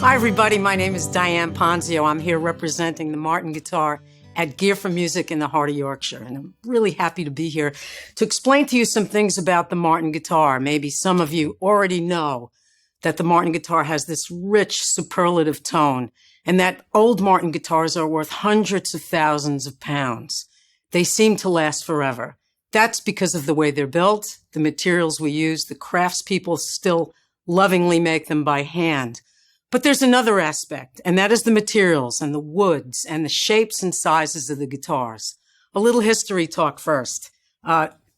Hi, everybody. My name is Diane Ponzio. I'm here representing the Martin guitar at Gear for Music in the heart of Yorkshire. And I'm really happy to be here to explain to you some things about the Martin guitar. Maybe some of you already know that the Martin guitar has this rich superlative tone and that old Martin guitars are worth hundreds of thousands of pounds. They seem to last forever. That's because of the way they're built, the materials we use, the craftspeople still lovingly make them by hand. But there's another aspect, and that is the materials and the woods and the shapes and sizes of the guitars. A little history talk first.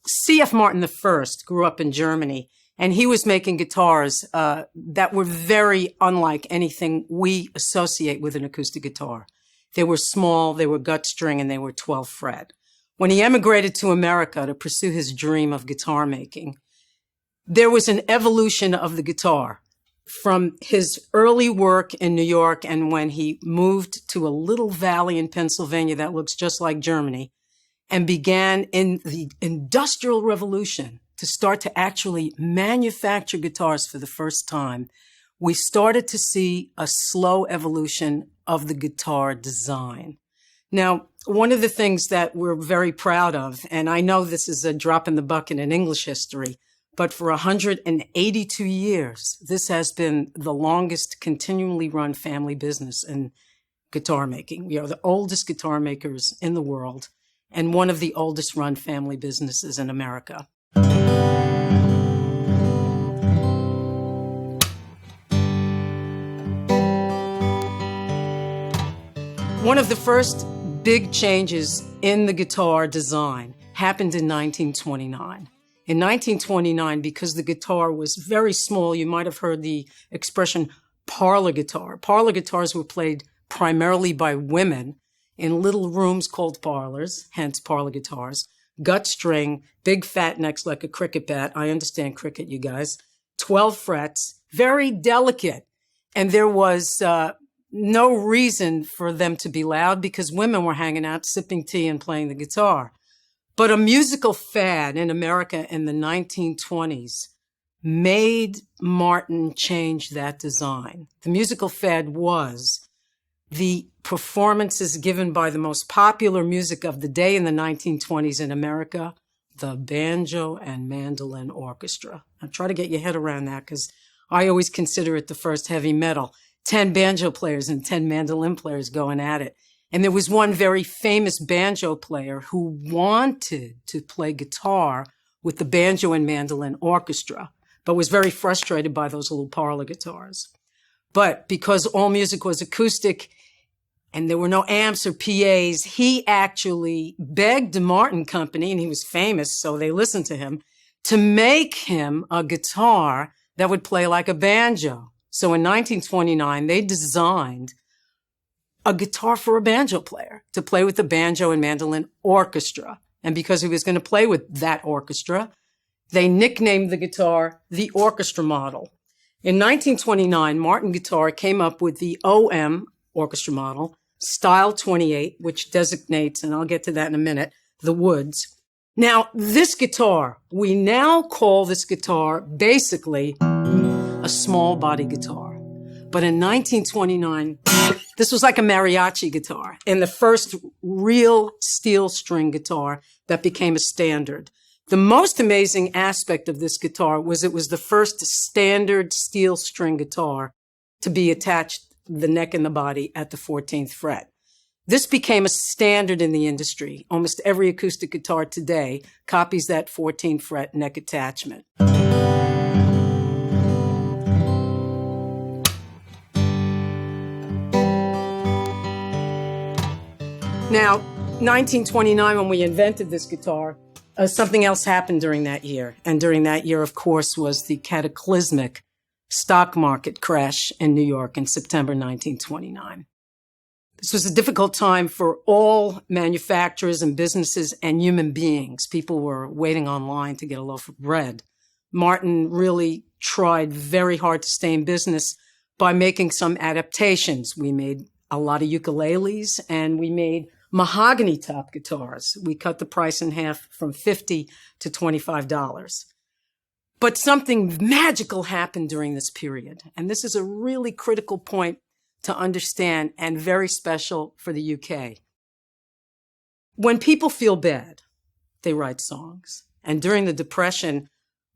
C.F. Martin I grew up in Germany, and he was making guitars that were very unlike anything we associate with an acoustic guitar. They were small, they were gut string, and they were 12 fret. When he emigrated to America to pursue his dream of guitar making, there was an evolution of the guitar. From his early work in New York and when he moved to a little valley in Pennsylvania that looks just like Germany and began in the Industrial Revolution to start to actually manufacture guitars for the first time, we started to see a slow evolution of the guitar design. Now, one of the things that we're very proud of, and I know this is a drop in the bucket in English history, but for 182 years, this has been the longest continually run family business in guitar making. We are the oldest guitar makers in the world and one of the oldest run family businesses in America. One of the first big changes in the guitar design happened in 1929. In 1929, because the guitar was very small, you might have heard the expression parlor guitar. Parlor guitars were played primarily by women in little rooms called parlors, hence parlor guitars. Gut string, big fat necks like a cricket bat. I understand cricket, you guys. 12 frets, very delicate. And there was no reason for them to be loud because women were hanging out, sipping tea and playing the guitar. But a musical fad in America in the 1920s made Martin change that design. The musical fad was the performances given by the most popular music of the day in the 1920s in America, the banjo and mandolin orchestra. Now try to get your head around that because I always consider it the first heavy metal. 10 banjo players and 10 mandolin players going at it. And there was one very famous banjo player who wanted to play guitar with the banjo and mandolin orchestra, but was very frustrated by those little parlor guitars. But because all music was acoustic and there were no amps or PAs, he actually begged the Martin Company, and he was famous, so they listened to him, to make him a guitar that would play like a banjo. So in 1929, they designed a guitar for a banjo player to play with the banjo and mandolin orchestra. And because he was going to play with that orchestra, they nicknamed the guitar the orchestra model. In 1929, Martin Guitar came up with the OM orchestra model, Style 28, which designates, and I'll get to that in a minute, the woods. Now, this guitar, we now call this guitar basically a small body guitar. But in 1929, this was like a mariachi guitar and the first real steel string guitar that became a standard. The most amazing aspect of this guitar was it was the first standard steel string guitar to be attached the neck and the body at the 14th fret. This became a standard in the industry. Almost every acoustic guitar today copies that 14th fret neck attachment. Now, 1929, when we invented this guitar, something else happened during that year. And during that year, of course, was the cataclysmic stock market crash in New York in September 1929. This was a difficult time for all manufacturers and businesses and human beings. People were waiting online to get a loaf of bread. Martin really tried very hard to stay in business by making some adaptations. We made a lot of ukuleles and we made mahogany top guitars. We cut the price in half from $50 to $25. But something magical happened during this period. And this is a really critical point to understand and very special for the UK. When people feel bad, they write songs. And during the Depression,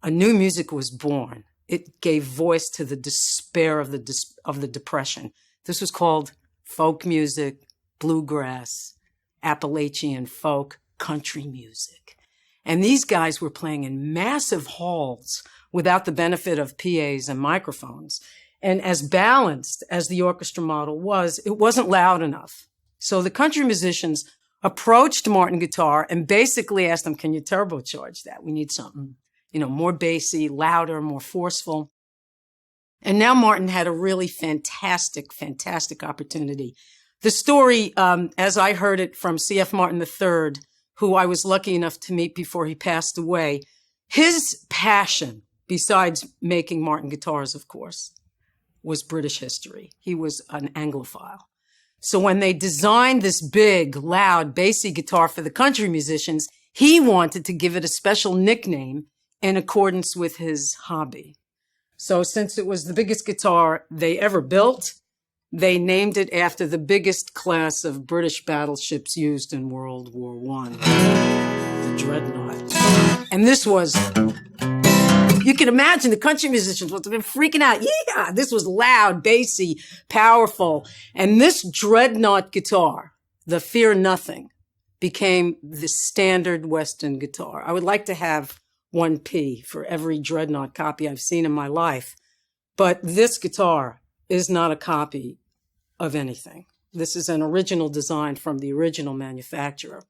a new music was born. It gave voice to the despair of the Depression. This was called folk music, bluegrass, Appalachian folk, country music. And these guys were playing in massive halls without the benefit of PAs and microphones. And as balanced as the orchestra model was, it wasn't loud enough. So the country musicians approached Martin Guitar and basically asked them, can you turbocharge that? We need something, more bassy, louder, more forceful. And now Martin had a really fantastic, fantastic opportunity. The story, as I heard it from C.F. Martin III, who I was lucky enough to meet before he passed away, his passion, besides making Martin guitars, of course, was British history. He was an Anglophile. So when they designed this big, loud, bassy guitar for the country musicians, he wanted to give it a special nickname in accordance with his hobby. So since it was the biggest guitar they ever built, they named it after the biggest class of British battleships used in World War I, the dreadnought. And this was, you can imagine the country musicians must have been freaking out. Yeah, this was loud, bassy, powerful. And this dreadnought guitar, the Fear Nothing, became the standard Western guitar. I would like to have 1p for every dreadnought copy I've seen in my life. But this guitar is not a copy of anything. This is an original design from the original manufacturer.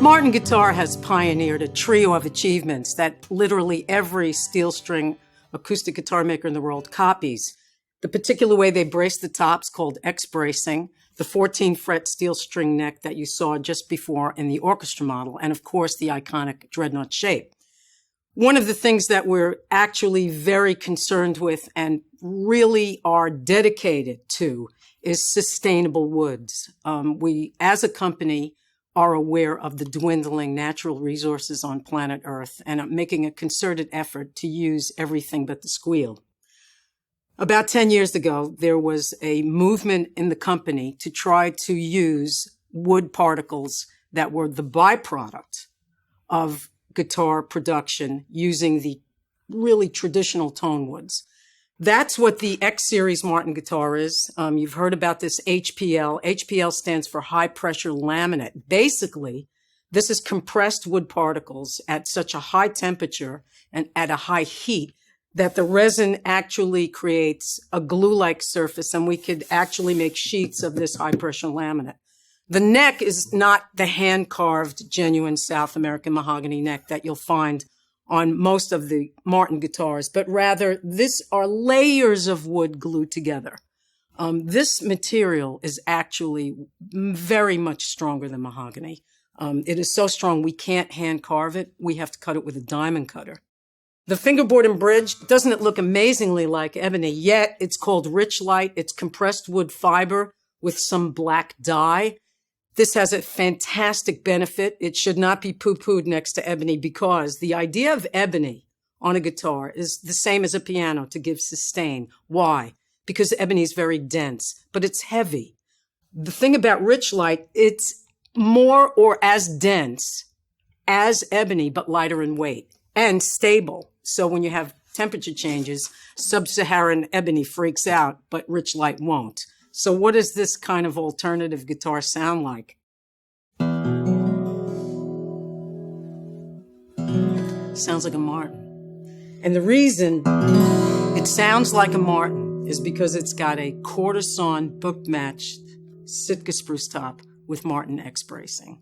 Martin Guitar has pioneered a trio of achievements that literally every steel string acoustic guitar maker in the world copies. The particular way they brace the tops, called X-bracing, the 14-fret steel string neck that you saw just before in the orchestra model, and of course the iconic dreadnought shape. One of the things that we're actually very concerned with and really are dedicated to is sustainable woods. We, as a company, are aware of the dwindling natural resources on planet Earth and are making a concerted effort to use everything but the squeal. About 10 years ago, there was a movement in the company to try to use wood particles that were the byproduct of guitar production using the really traditional tone woods. That's what the X-Series Martin guitar is. You've heard about this HPL. HPL stands for high pressure laminate. Basically, this is compressed wood particles at such a high temperature and at a high heat that the resin actually creates a glue-like surface, and we could actually make sheets of this high-pressure laminate. The neck is not the hand-carved, genuine South American mahogany neck that you'll find on most of the Martin guitars, but rather this are layers of wood glued together. This material is actually very much stronger than mahogany. It is so strong we can't hand-carve it. We have to cut it with a diamond cutter. The fingerboard and bridge, doesn't it look amazingly like ebony? Yet it's called rich light. It's compressed wood fiber with some black dye. This has a fantastic benefit. It should not be poo-pooed next to ebony because the idea of ebony on a guitar is the same as a piano, to give sustain. Why? Because ebony is very dense, but it's heavy. The thing about rich light, it's more or as dense as ebony, but lighter in weight and stable. So when you have temperature changes, sub-Saharan ebony freaks out, but rich light won't. So what does this kind of alternative guitar sound like? Sounds like a Martin. And the reason it sounds like a Martin is because it's got a quarter-sawn, book-matched Sitka spruce top with Martin X-bracing.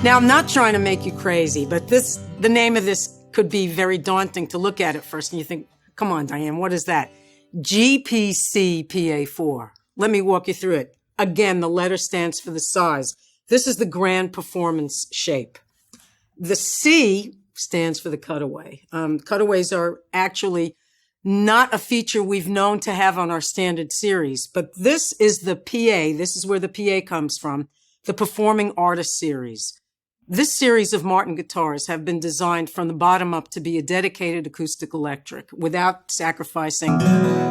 Now, I'm not trying to make you crazy, but the name of this could be very daunting to look at first, and you think, come on, Diane, what is that? GPC-PA4. Let me walk you through it. Again, the letter stands for the size. This is the grand performance shape. The C stands for the cutaway. Cutaways are actually not a feature we've known to have on our standard series, but this is the PA. This is where the PA comes from, the Performing Artist Series. This series of Martin guitars have been designed from the bottom up to be a dedicated acoustic electric without sacrificing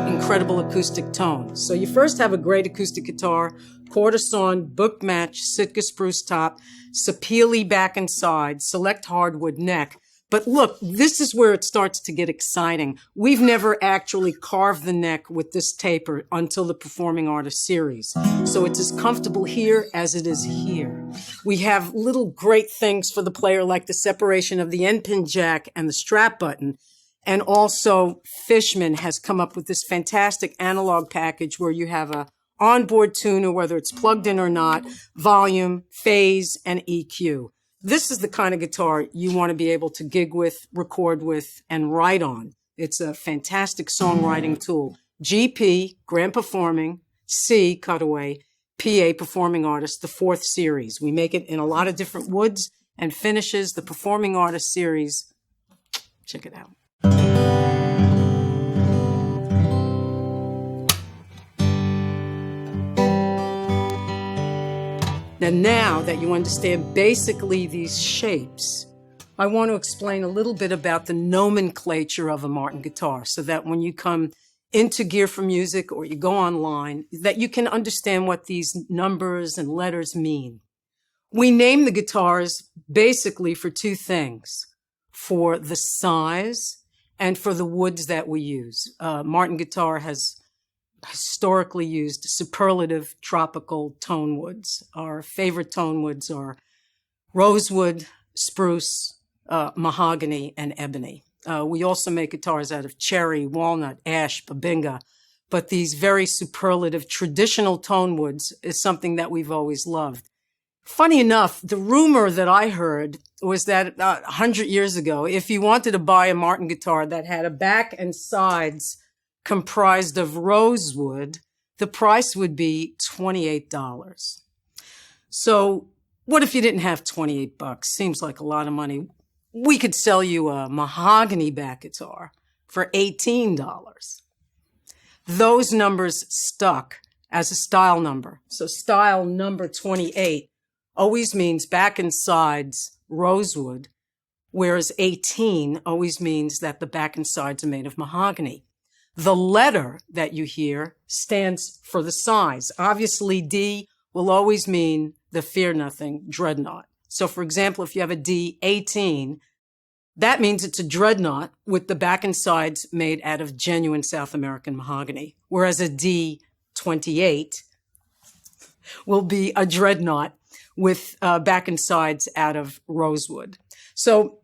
incredible acoustic tones. So you first have a great acoustic guitar, quarter sawn, book match, Sitka spruce top, Sapele back and sides, select hardwood neck. But look, this is where it starts to get exciting. We've never actually carved the neck with this taper until the Performing Artist Series. So it's as comfortable here as it is here. We have little great things for the player like the separation of the end pin jack and the strap button. And also Fishman has come up with this fantastic analog package where you have a onboard tuner, whether it's plugged in or not, volume, phase, and EQ. This is the kind of guitar you want to be able to gig with, record with, and write on. It's a fantastic songwriting tool. GP, Grand Performing, C, Cutaway, PA, Performing Artist, the 4th series. We make it in a lot of different woods and finishes. The Performing Artist Series, check it out. Now that you understand basically these shapes, I want to explain a little bit about the nomenclature of a Martin guitar so that when you come into Gear for Music or you go online, that you can understand what these numbers and letters mean. We name the guitars basically for 2 things, for the size and for the woods that we use. Martin guitar has historically used superlative tropical tone woods. Our favorite tone woods are rosewood, spruce, mahogany, and ebony. We also make guitars out of cherry, walnut, ash, babinga, but these very superlative traditional tone woods is something that we've always loved. Funny enough, the rumor that I heard was that 100 years ago, if you wanted to buy a Martin guitar that had a back and sides comprised of rosewood, the price would be $28. So what if you didn't have $28? Seems like a lot of money. We could sell you a mahogany back guitar for $18. Those numbers stuck as a style number. So style number 28 always means back and sides rosewood, whereas 18 always means that the back and sides are made of mahogany. The letter that you hear stands for the size. Obviously, D will always mean the fear nothing dreadnought. So, for example, if you have a D18, that means it's a dreadnought with the back and sides made out of genuine South American mahogany, whereas a D28 will be a dreadnought with back and sides out of rosewood. So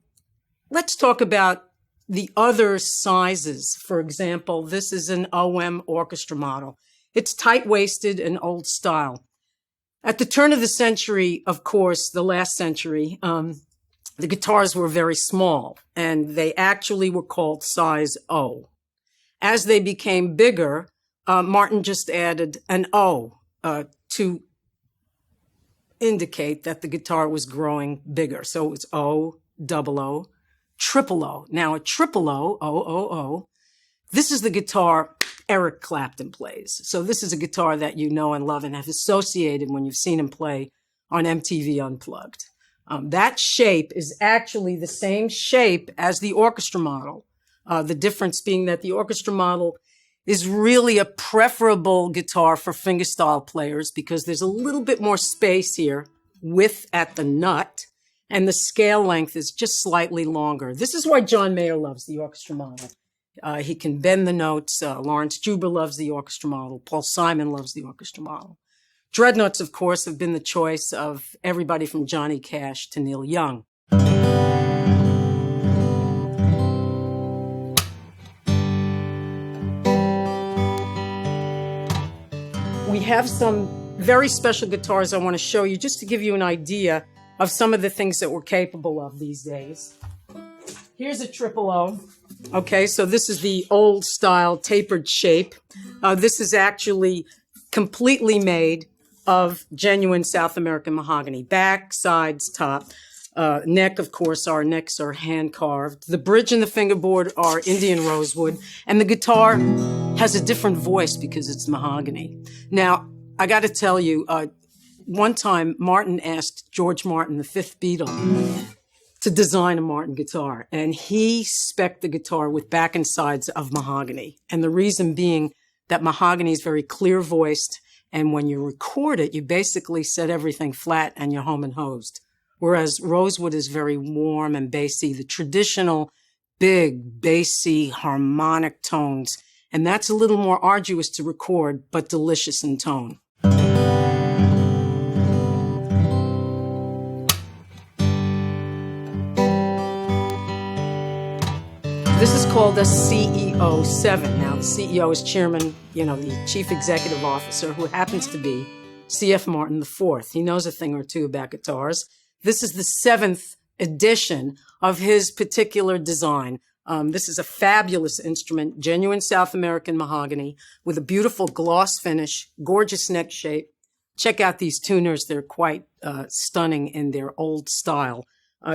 let's talk about the other sizes. For example, this is an OM orchestra model. It's tight-waisted and old style. At the turn of the century, of course, the last century, the guitars were very small, and they actually were called size O. As they became bigger, Martin just added an O to indicate that the guitar was growing bigger. So it was O, double O, triple O. Now a triple O, O, this is the guitar Eric Clapton plays. So this is a guitar that you know and love and have associated when you've seen him play on MTV Unplugged. That shape is actually the same shape as the orchestra model. The difference being that the orchestra model is really a preferable guitar for fingerstyle players because there's a little bit more space here, width at the nut, and the scale length is just slightly longer. This is why John Mayer loves the orchestra model. He can bend the notes. Lawrence Juba loves the orchestra model. Paul Simon loves the orchestra model. Dreadnoughts, of course, have been the choice of everybody from Johnny Cash to Neil Young. We have some very special guitars I want to show you just to give you an idea of some of the things that we're capable of these days. Here's a triple O. Okay, so this is the old style tapered shape. This is actually completely made of genuine South American mahogany, back, sides, top. Neck, of course, our necks are hand-carved. The bridge and the fingerboard are Indian rosewood. And the guitar has a different voice because it's mahogany. Now, I got to tell you, one time Martin asked George Martin, the fifth Beatle, to design a Martin guitar. And he spec'd the guitar with back and sides of mahogany. And the reason being that mahogany is very clear-voiced. And when you record it, you basically set everything flat and you're home and hosed. Whereas rosewood is very warm and bassy, the traditional big, bassy, harmonic tones. And that's a little more arduous to record, but delicious in tone. This is called a CEO 7. Now, the CEO is chairman, the chief executive officer, who happens to be C.F. Martin IV. He knows a thing or two about guitars. This is the 7th edition of his particular design. This is a fabulous instrument, genuine South American mahogany with a beautiful gloss finish, gorgeous neck shape. Check out these tuners. They're quite stunning in their old style.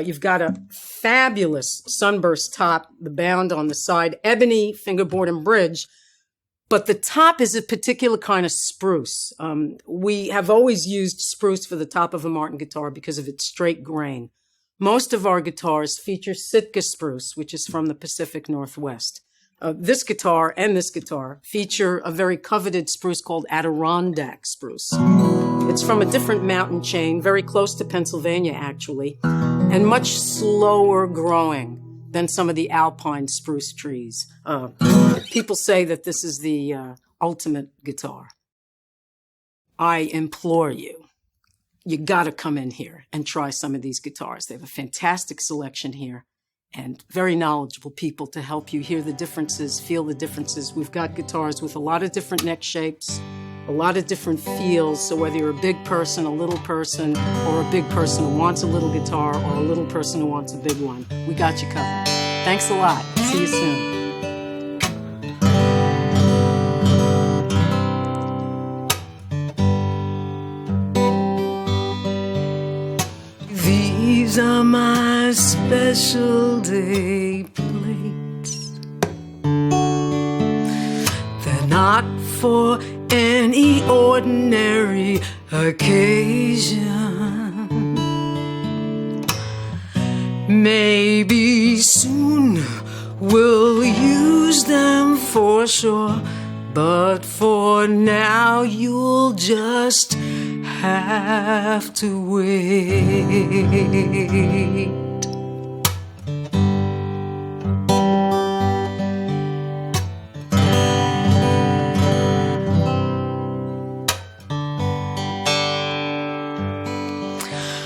You've got a fabulous sunburst top, the bound on the side, ebony fingerboard and bridge, but the top is a particular kind of spruce. We have always used spruce for the top of a Martin guitar because of its straight grain. Most of our guitars feature Sitka spruce, which is from the Pacific Northwest. This guitar and this guitar feature a very coveted spruce called Adirondack spruce. It's from a different mountain chain, very close to Pennsylvania, actually, and much slower growing than some of the alpine spruce trees. People say that this is the ultimate guitar. I implore you, you got to come in here and try some of these guitars. They have a fantastic selection here and very knowledgeable people to help you hear the differences, feel the differences. We've got guitars with a lot of different neck shapes, a lot of different feels. So whether you're a big person, a little person, or a big person who wants a little guitar, or a little person who wants a big one, we got you covered. Thanks a lot. See you soon. These are my special day plates. They're not for any ordinary occasion. Maybe soon we'll use them for sure, but for now you'll just have to wait.